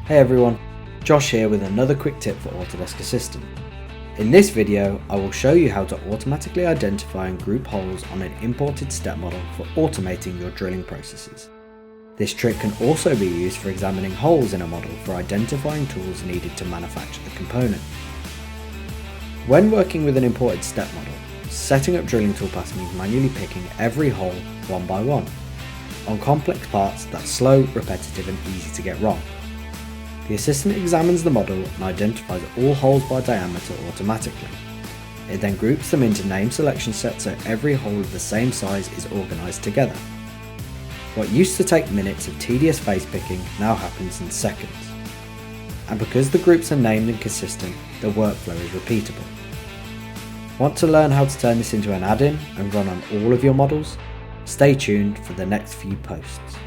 Hey everyone, Josh here with another quick tip for Autodesk Assistant. In this video, I will show you how to automatically identify and group holes on an imported step model for automating your drilling processes. This trick can also be used for examining holes in a model for identifying tools needed to manufacture the component. When working with an imported step model, setting up drilling toolpaths means manually picking every hole one by one. On complex parts, that's slow, repetitive and easy to get wrong. The assistant examines the model and identifies all holes by diameter automatically. It then groups them into name selection sets so every hole of the same size is organised together. What used to take minutes of tedious face picking now happens in seconds. And because the groups are named and consistent, the workflow is repeatable. Want to learn how to turn this into an add-in and run on all of your models? Stay tuned for the next few posts.